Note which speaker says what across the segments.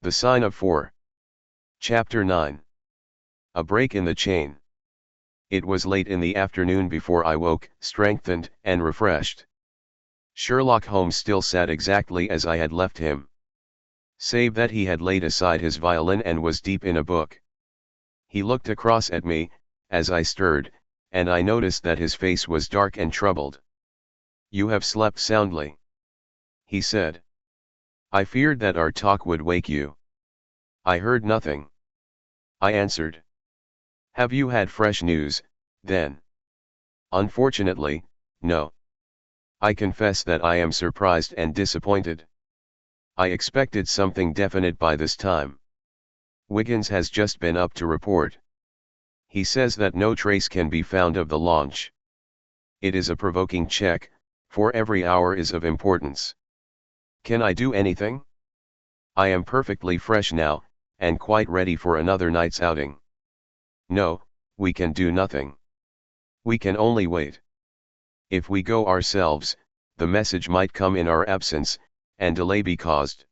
Speaker 1: The Sign of 4. Chapter 9. A break in the chain. It was late in the afternoon before I woke, strengthened and refreshed. Sherlock Holmes still sat exactly as I had left him, save that he had laid aside his violin and was deep in a book. He looked across at me, as I stirred, and I noticed that his face was dark and troubled. "You have slept soundly," he said. "I feared that our talk would wake you." "I heard nothing," I answered. "Have you had fresh news, then?" "Unfortunately, no. I confess that I am surprised and disappointed. I expected something definite by this time. Wiggins has just been up to report. He says that no trace can be found of the launch. It is a provoking check, for every hour is of importance. Can I do anything? I am perfectly fresh now, and quite ready for another night's outing." "No, we can do nothing. We can only wait. If we go ourselves, the message might come in our absence, and delay be caused.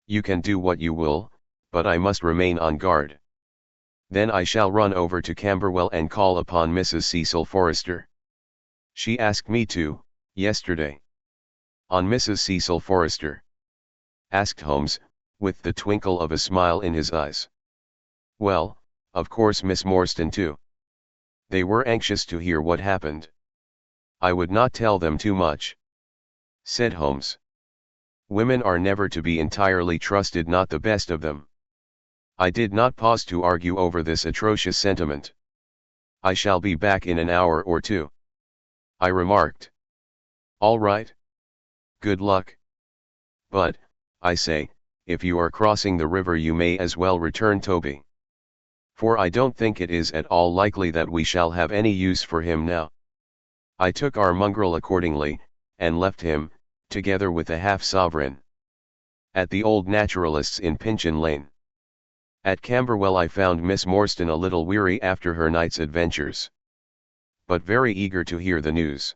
Speaker 1: You can do what you will, but I must remain on guard. Then I shall run over to Camberwell and call upon Mrs. Cecil Forrester. She asked me to, yesterday." "On Mrs. Cecil Forrester?" asked Holmes, with the twinkle of a smile in his eyes. "Well, of course Miss Morstan too." They were anxious to hear what happened. "I would not tell them too much," said Holmes. "Women are never to be entirely trusted, not the best of them." I did not pause to argue over this atrocious sentiment. "I shall be back in an hour or two," I remarked. "All right. Good luck. But, I say, if you are crossing the river you may as well return Toby. For I don't think it is at all likely that we shall have any use for him now." I took our mongrel accordingly, and left him, together with a half-sovereign, at the old naturalist's in Pinchin Lane. At Camberwell I found Miss Morstan a little weary after her night's adventures, but very eager to hear the news.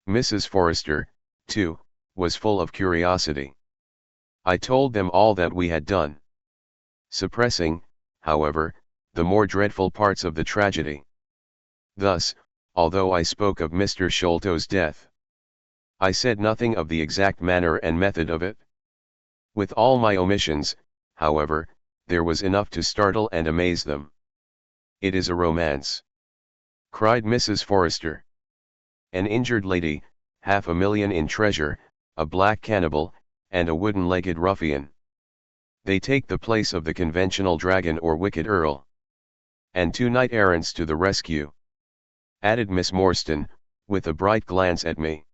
Speaker 1: Mrs. Forrester, too, was full of curiosity. I told them all that we had done, suppressing, however, the more dreadful parts of the tragedy. Thus, although I spoke of Mr. Sholto's death, I said nothing of the exact manner and method of it. With all my omissions, however, there was enough to startle and amaze them. "It is a romance," cried Mrs. Forrester. "An injured lady, $500,000 in treasure, a black cannibal, and a wooden-legged ruffian. They take the place of the conventional dragon or wicked earl. And 2 knight-errants to the rescue," added Miss Morstan, with a bright glance at me.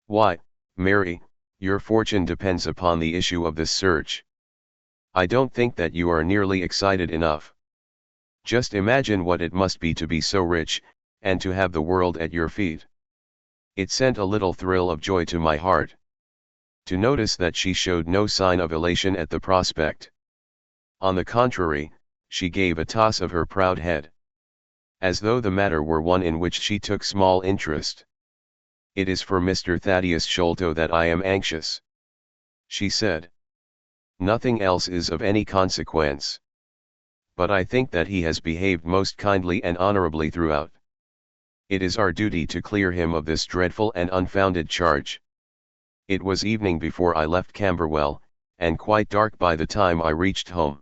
Speaker 1: "Why, Mary, your fortune depends upon the issue of this search. I don't think that you are nearly excited enough. Just imagine what it must be to be so rich, and to have the world at your feet." It sent a little thrill of joy to my heart to notice that she showed no sign of elation at the prospect. On the contrary, she gave a toss of her proud head, as though the matter were one in which she took small interest. "It is for Mr. Thaddeus Sholto that I am anxious," she said. "Nothing else is of any consequence. But I think that he has behaved most kindly and honorably throughout. It is our duty to clear him of this dreadful and unfounded charge." It was evening before I left Camberwell, and quite dark by the time I reached home.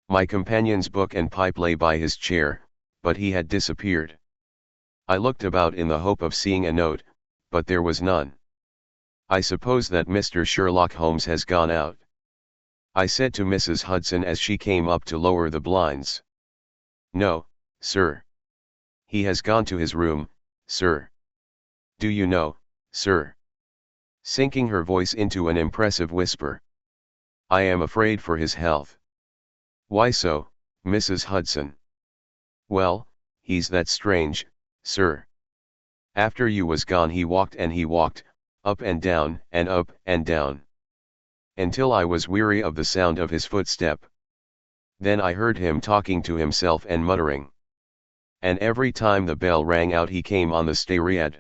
Speaker 1: My companion's book and pipe lay by his chair, but he had disappeared. I looked about in the hope of seeing a note, but there was none. "I suppose that Mr. Sherlock Holmes has gone out," I said to Mrs. Hudson as she came up to lower the blinds. "No, sir. He has gone to his room, sir. Do you know, sir," sinking her voice into an impressive whisper, "I am afraid for his health." "Why so, Mrs. Hudson?" "Well, he's that strange, sir. After you was gone he walked and he walked, up and down and up and down, until I was weary of the sound of his footstep. Then I heard him talking to himself and muttering. And every time the bell rang out he came on the stairs.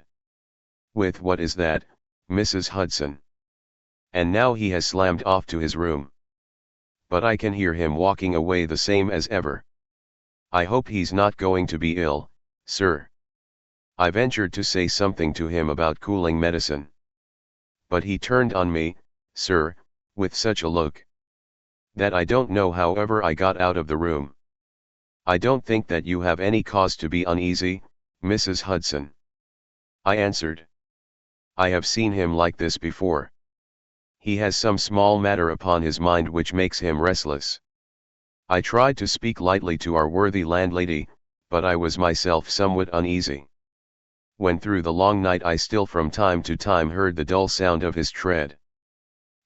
Speaker 1: With what is that, Mrs. Hudson? And now he has slammed off to his room." but I can hear him walking away the same as ever. I hope he's not going to be ill, sir. I ventured to say something to him about cooling medicine. But he turned on me, sir, with such a look that I don't know however I got out of the room. I don't think that you have any cause to be uneasy, Mrs. Hudson, I answered. I have seen him like this before. He has some small matter upon his mind which makes him restless. I tried to speak lightly to our worthy landlady, but I was myself somewhat uneasy. When through the long night I still from time to time heard the dull sound of his tread,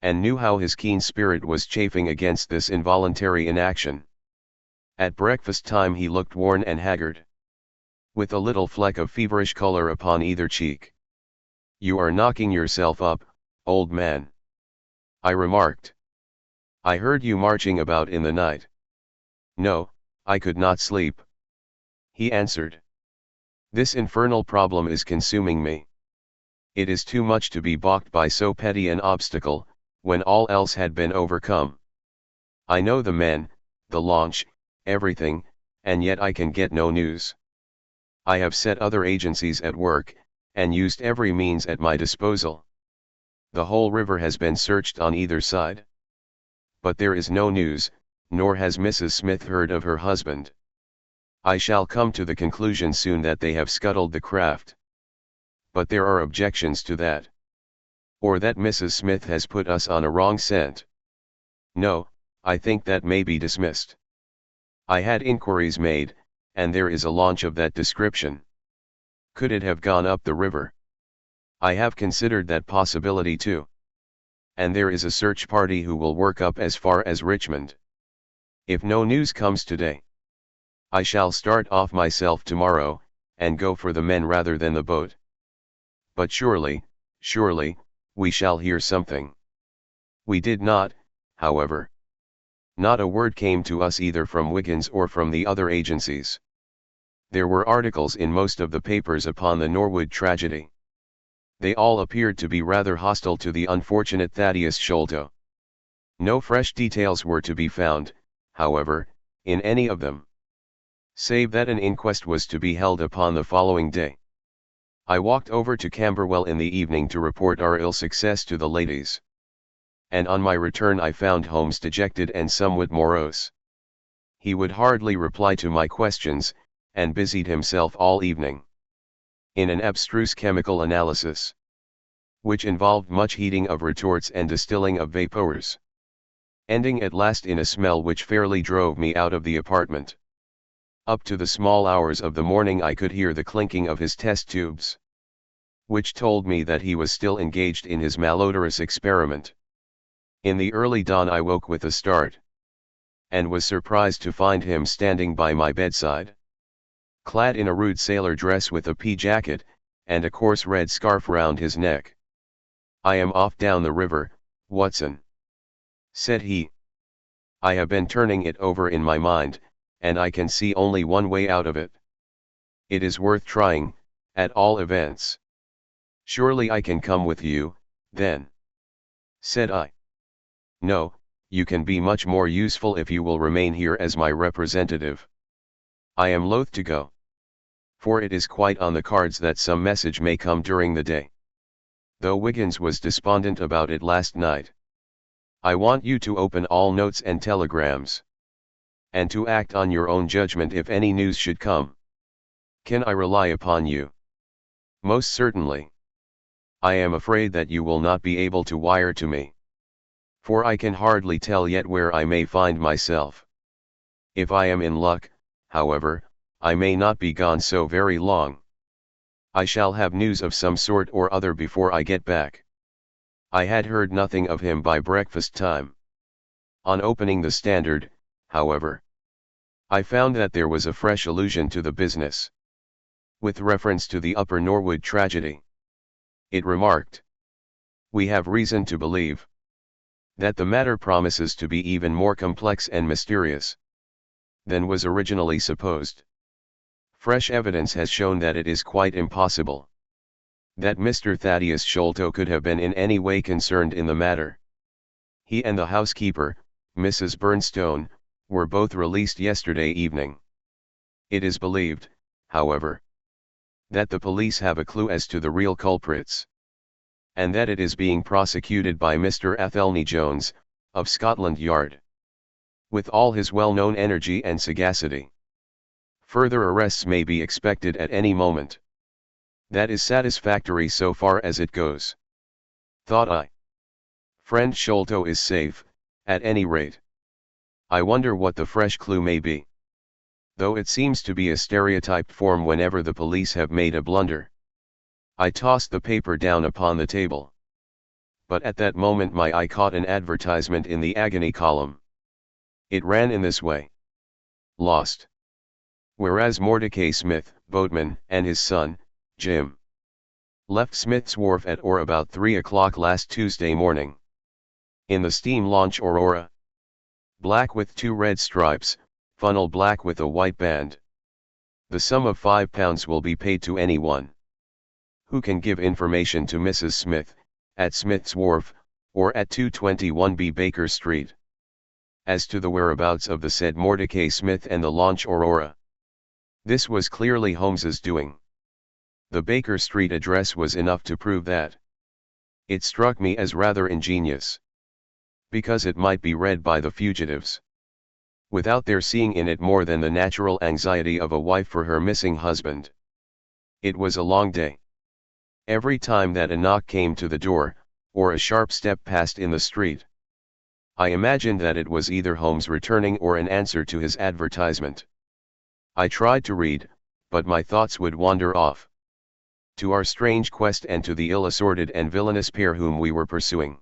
Speaker 1: and knew how his keen spirit was chafing against this involuntary inaction. At breakfast time he looked worn and haggard, with a little fleck of feverish color upon either cheek. "You are knocking yourself up, old man," I remarked. "I heard you marching about in the night." "No, I could not sleep," he answered. "This infernal problem is consuming me. It is too much to be balked by so petty an obstacle, when all else had been overcome. I know the men, the launch, everything, and yet I can get no news. I have set other agencies at work, and used every means at my disposal. The whole river has been searched on either side. But there is no news, nor has Mrs. Smith heard of her husband. I shall come to the conclusion soon that they have scuttled the craft. But there are objections to that. Or that Mrs. Smith has put us on a wrong scent. No, I think that may be dismissed. I had inquiries made, and there is a launch of that description. Could it have gone up the river? I have considered that possibility too. And there is a search party who will work up as far as Richmond. If no news comes today, I shall start off myself tomorrow, and go for the men rather than the boat. But surely, we shall hear something." We did not, however. Not a word came to us either from Wiggins or from the other agencies. There were articles in most of the papers upon the Norwood tragedy. They all appeared to be rather hostile to the unfortunate Thaddeus Sholto. No fresh details were to be found, however, in any of them, save that an inquest was to be held upon the following day. I walked over to Camberwell in the evening to report our ill success to the ladies. And on my return I found Holmes dejected and somewhat morose. He would hardly reply to my questions, and busied himself all evening in an abstruse chemical analysis, which involved much heating of retorts and distilling of vapors, ending at last in a smell which fairly drove me out of the apartment. Up to the small hours of the morning I could hear the clinking of his test tubes, which told me that he was still engaged in his malodorous experiment. In the early dawn I woke with a start, and was surprised to find him standing by my bedside, clad in a rude sailor dress with a pea jacket, and a coarse red scarf round his neck. "I am off down the river, Watson," said he. "I have been turning it over in my mind, and I can see only one way out of it. It is worth trying, at all events." "Surely I can come with you, then," said I. "No, you can be much more useful if you will remain here as my representative. I am loath to go, for it is quite on the cards that some message may come during the day, though Wiggins was despondent about it last night. I want you to open all notes and telegrams, and to act on your own judgment if any news should come. Can I rely upon you?" "Most certainly. I am afraid that you will not be able to wire to me, for I can hardly tell yet where I may find myself. If I am in luck, however, I may not be gone so very long. I shall have news of some sort or other before I get back." I had heard nothing of him by breakfast time. On opening the Standard, however, I found that there was a fresh allusion to the business, with reference to the Upper Norwood tragedy. It remarked, "We have reason to believe that the matter promises to be even more complex and mysterious than was originally supposed. Fresh evidence has shown that it is quite impossible that Mr. Thaddeus Sholto could have been in any way concerned in the matter. He and the housekeeper, Mrs. Bernstone, were both released yesterday evening. It is believed, however, that the police have a clue as to the real culprits, and that it is being prosecuted by Mr. Athelney Jones, of Scotland Yard, with all his well-known energy and sagacity. Further arrests may be expected at any moment. That is satisfactory so far as it goes, thought I. Friend Sholto is safe, at any rate. I wonder what the fresh clue may be. Though it seems to be a stereotyped form whenever the police have made a blunder. I tossed the paper down upon the table. But at that moment my eye caught an advertisement in the agony column. It ran in this way. Lost. Whereas Mordecai Smith, boatman, and his son, Jim, left Smith's Wharf at or about 3 o'clock last Tuesday morning, in the steam launch Aurora, black with 2 red stripes, funnel black with a white band. The sum of £5 will be paid to anyone who can give information to Mrs. Smith, at Smith's Wharf, or at 221B Baker Street, as to the whereabouts of the said Mordecai Smith and the launch Aurora. This was clearly Holmes's doing. The Baker Street address was enough to prove that. It struck me as rather ingenious, because it might be read by the fugitives, without their seeing in it more than the natural anxiety of a wife for her missing husband. It was a long day. Every time that a knock came to the door, or a sharp step passed in the street, I imagined that it was either Holmes returning or an answer to his advertisement. I tried to read, but my thoughts would wander off to our strange quest and to the ill-assorted and villainous pair whom we were pursuing.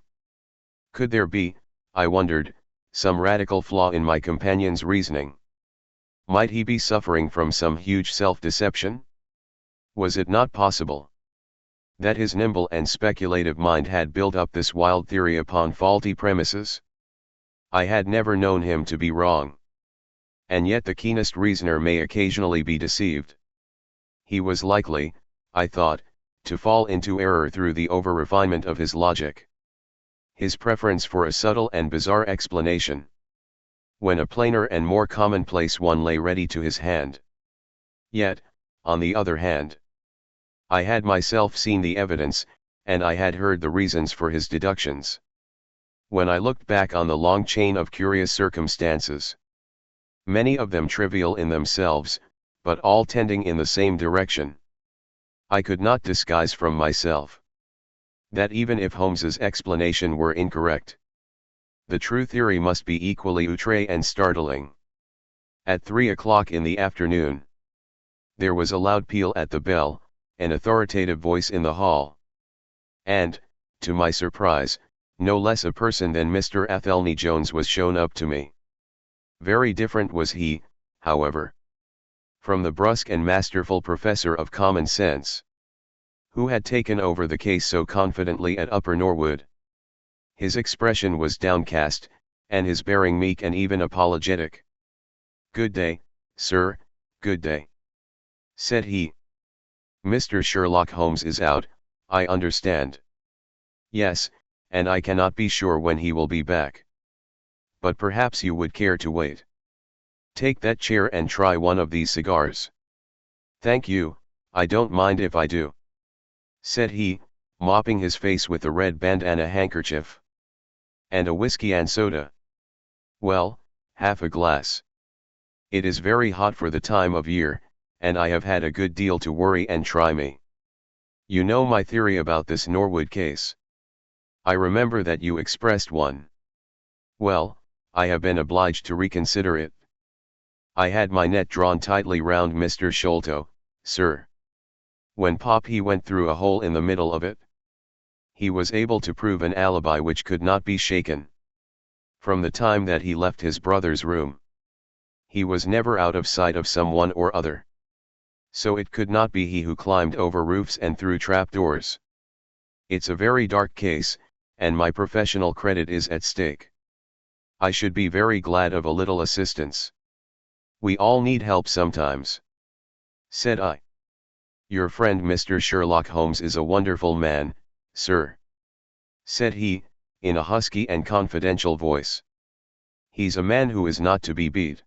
Speaker 1: Could there be, I wondered, some radical flaw in my companion's reasoning? Might he be suffering from some huge self-deception? Was it not possible that his nimble and speculative mind had built up this wild theory upon faulty premises? I had never known him to be wrong. And yet the keenest reasoner may occasionally be deceived. He was likely, I thought, to fall into error through the over-refinement of his logic, his preference for a subtle and bizarre explanation, when a plainer and more commonplace one lay ready to his hand. Yet, on the other hand, I had myself seen the evidence, and I had heard the reasons for his deductions. When I looked back on the long chain of curious circumstances, many of them trivial in themselves, but all tending in the same direction, I could not disguise from myself that even if Holmes's explanation were incorrect, the true theory must be equally outre and startling. At 3 o'clock in the afternoon, there was a loud peal at the bell, an authoritative voice in the hall, and, to my surprise, no less a person than Mr. Athelney Jones was shown up to me. Very different was he, however, from the brusque and masterful professor of common sense, who had taken over the case so confidently at Upper Norwood. His expression was downcast, and his bearing meek and even apologetic. "Good day, sir, good day," said he. "Mr. Sherlock Holmes is out, I understand." "Yes, and I cannot be sure when he will be back. But perhaps you would care to wait. Take that chair and try one of these cigars." "Thank you, I don't mind if I do," said he, mopping his face with a red bandana handkerchief. "And a whiskey and soda?" "Well, half a glass. It is very hot for the time of year, and I have had a good deal to worry and try me. You know my theory about this Norwood case. I remember that you expressed one. Well, I have been obliged to reconsider it. I had my net drawn tightly round Mr. Sholto, sir. When he went through a hole in the middle of it. He was able to prove an alibi which could not be shaken. From the time that he left his brother's room, he was never out of sight of someone or other. So it could not be he who climbed over roofs and through trapdoors. It's a very dark case, and my professional credit is at stake. I should be very glad of a little assistance. We all need help sometimes," said I. "Your friend Mr. Sherlock Holmes is a wonderful man, sir," said he, in a husky and confidential voice. He's a man who is not to be beat.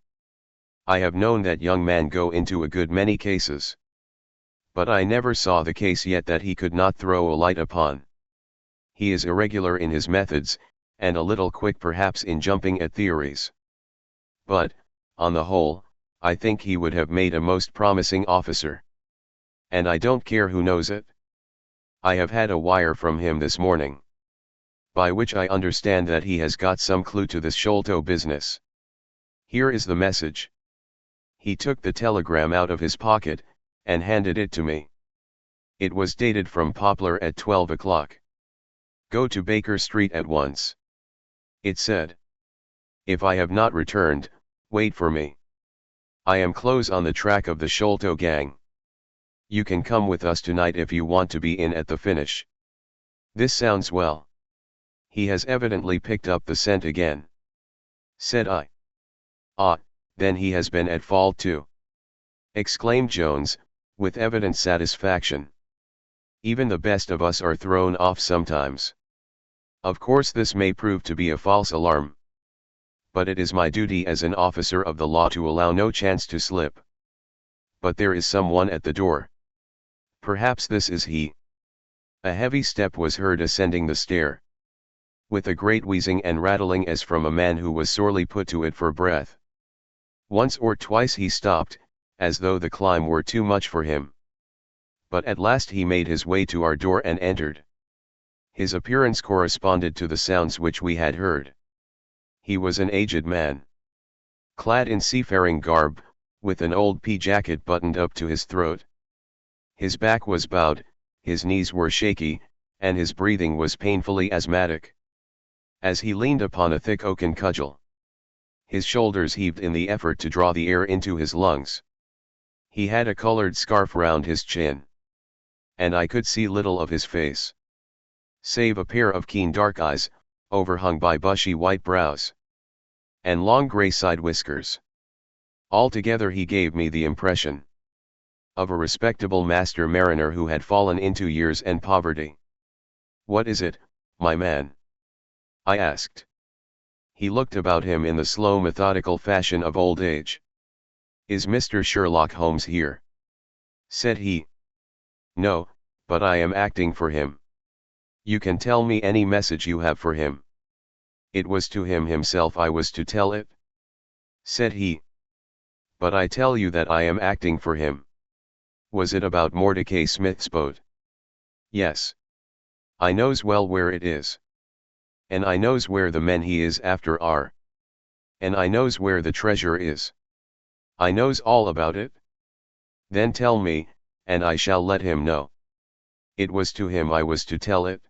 Speaker 1: I have known that young man go into a good many cases. But I never saw the case yet that he could not throw a light upon. He is irregular in his methods, and a little quick perhaps in jumping at theories. But, on the whole, I think he would have made a most promising officer. And I don't care who knows it. I have had a wire from him this morning, by which I understand that he has got some clue to this Sholto business. Here is the message. He took the telegram out of his pocket, and handed it to me. It was dated from Poplar at 12 o'clock. Go to Baker Street at once. It said, if I have not returned, wait for me. I am close on the track of the Sholto gang. You can come with us tonight if you want to be in at the finish. This sounds well. He has evidently picked up the scent again, said I. Ah, then he has been at fault too, exclaimed Jones, with evident satisfaction. Even the best of us are thrown off sometimes. Of course this may prove to be a false alarm. But it is my duty as an officer of the law to allow no chance to slip. But there is someone at the door. Perhaps this is he. A heavy step was heard ascending the stair, with a great wheezing and rattling as from a man who was sorely put to it for breath. Once or twice he stopped, as though the climb were too much for him. But at last he made his way to our door and entered. His appearance corresponded to the sounds which we had heard. He was an aged man, clad in seafaring garb, with an old pea jacket buttoned up to his throat. His back was bowed, his knees were shaky, and his breathing was painfully asthmatic, as he leaned upon a thick oaken cudgel. His shoulders heaved in the effort to draw the air into his lungs. He had a colored scarf round his chin, and I could see little of his face, save a pair of keen dark eyes, overhung by bushy white brows, and long gray side whiskers. Altogether he gave me the impression of a respectable master mariner who had fallen into years and poverty. "What is it, my man?" I asked. He looked about him in the slow methodical fashion of old age. "Is Mr. Sherlock Holmes here?" said he. "No, but I am acting for him." "You can tell me any message you have for him." "It was to him himself I was to tell it," said he. "But I tell you that I am acting for him." "Was it about Mordecai Smith's boat?" "Yes. I knows well where it is. And I knows where the men he is after are. And I knows where the treasure is. I knows all about it." "Then tell me, and I shall let him know." "It was to him I was to tell it,"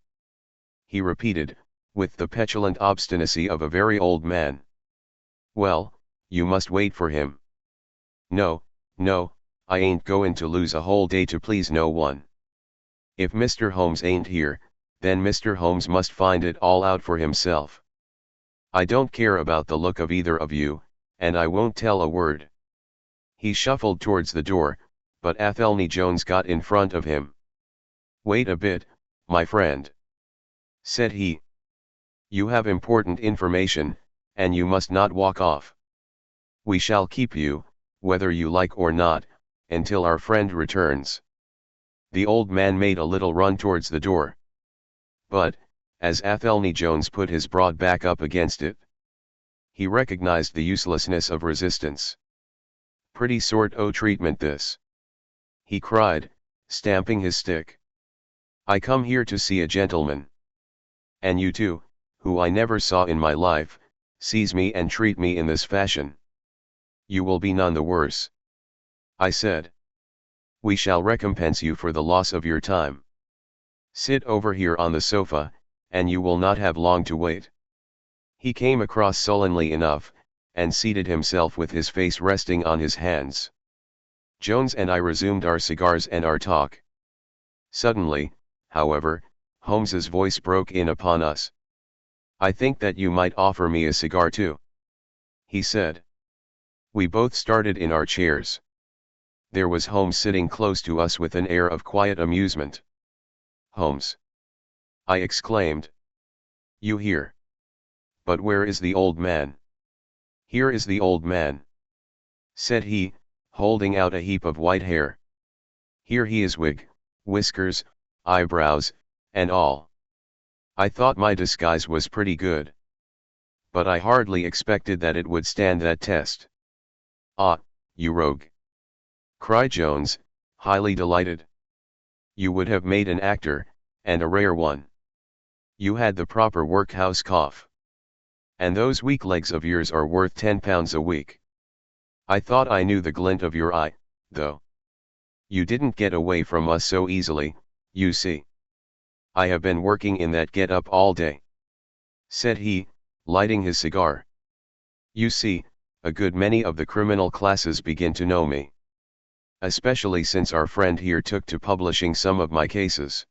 Speaker 1: he repeated, with the petulant obstinacy of a very old man. "Well, you must wait for him." "No, no, I ain't goin' to lose a whole day to please no one. If Mr. Holmes ain't here, then Mr. Holmes must find it all out for himself. I don't care about the look of either of you, and I won't tell a word." He shuffled towards the door, but Athelney Jones got in front of him. "Wait a bit, my friend," said he. "You have important information, and you must not walk off. We shall keep you, whether you like or not, until our friend returns." The old man made a little run towards the door. But, as Athelney Jones put his broad back up against it, he recognized the uselessness of resistance. "Pretty sort o' treatment this," he cried, stamping his stick. "I come here to see a gentleman. And you two, who I never saw in my life, seize me and treat me in this fashion. You will be none the worse," I said. "We shall recompense you for the loss of your time. Sit over here on the sofa, and you will not have long to wait." He came across sullenly enough, and seated himself with his face resting on his hands. Jones and I resumed our cigars and our talk. Suddenly, however, Holmes's voice broke in upon us. "I think that you might offer me a cigar too," he said. We both started in our chairs. There was Holmes sitting close to us with an air of quiet amusement. "Holmes!" I exclaimed. "You here? But where is the old man?" Here is the old man, said he, holding out a heap of white hair. Here he is, wig, whiskers, eyebrows, and all. I thought my disguise was pretty good. But I hardly expected that it would stand that test. Ah, you rogue! Cried Jones, highly delighted. You would have made an actor, and a rare one. You had the proper workhouse cough. And those weak legs of yours are worth £10 a week. I thought I knew the glint of your eye, though. You didn't get away from us so easily, you see. I have been working in that get-up all day, said he, lighting his cigar. You see, a good many of the criminal classes begin to know me. Especially since our friend here took to publishing some of my cases.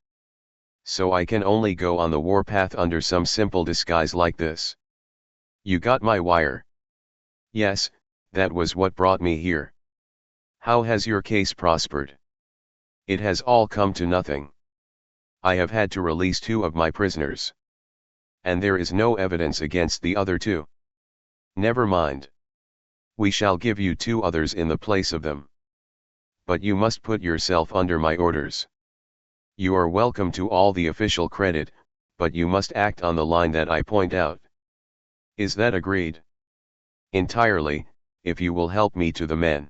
Speaker 1: So I can only go on the warpath under some simple disguise like this. You got my wire? Yes, that was what brought me here. How has your case prospered? It has all come to nothing. I have had to release 2 of my prisoners. And there is no evidence against the other 2. Never mind. We shall give you 2 others in the place of them. But you must put yourself under my orders. You are welcome to all the official credit, but you must act on the line that I point out. Is that agreed? Entirely, if you will help me to the men.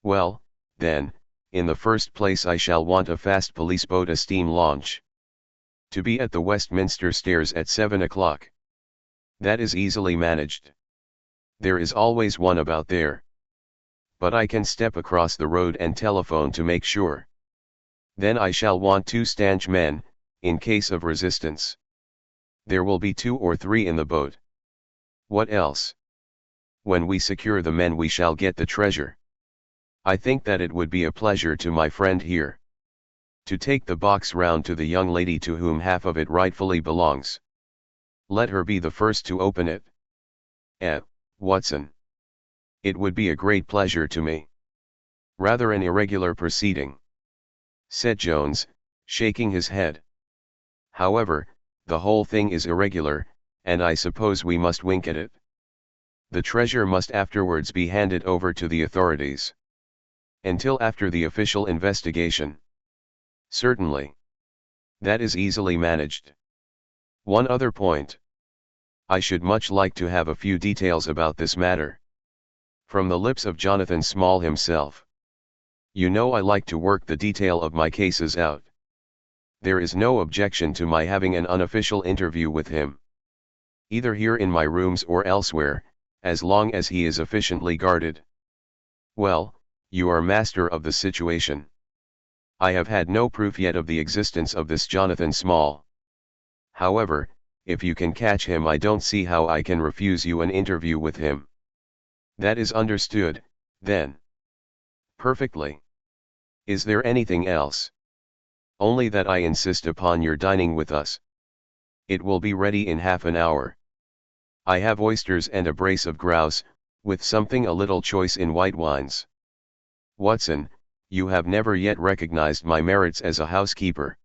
Speaker 1: Well, then, in the first place I shall want a fast police boat, a steam launch. To be at the Westminster Stairs at 7 o'clock. That is easily managed. There is always one about there. But I can step across the road and telephone to make sure. Then I shall want 2 stanch men, in case of resistance. There will be 2 or 3 in the boat. What else? When we secure the men we shall get the treasure. I think that it would be a pleasure to my friend here to take the box round to the young lady to whom half of it rightfully belongs. Let her be the first to open it. Watson. It would be a great pleasure to me. Rather an irregular proceeding, said Jones, shaking his head. However, the whole thing is irregular, and I suppose we must wink at it. The treasure must afterwards be handed over to the authorities. Until after the official investigation. Certainly. That is easily managed. One other point. I should much like to have a few details about this matter. From the lips of Jonathan Small himself. You know I like to work the detail of my cases out. There is no objection to my having an unofficial interview with him. Either here in my rooms or elsewhere, as long as he is efficiently guarded. Well, you are master of the situation. I have had no proof yet of the existence of this Jonathan Small. However, if you can catch him, I don't see how I can refuse you an interview with him. That is understood, then. Perfectly. Is there anything else? Only that I insist upon your dining with us. It will be ready in half an hour. I have oysters and a brace of grouse, with something a little choice in white wines. Watson, you have never yet recognized my merits as a housekeeper.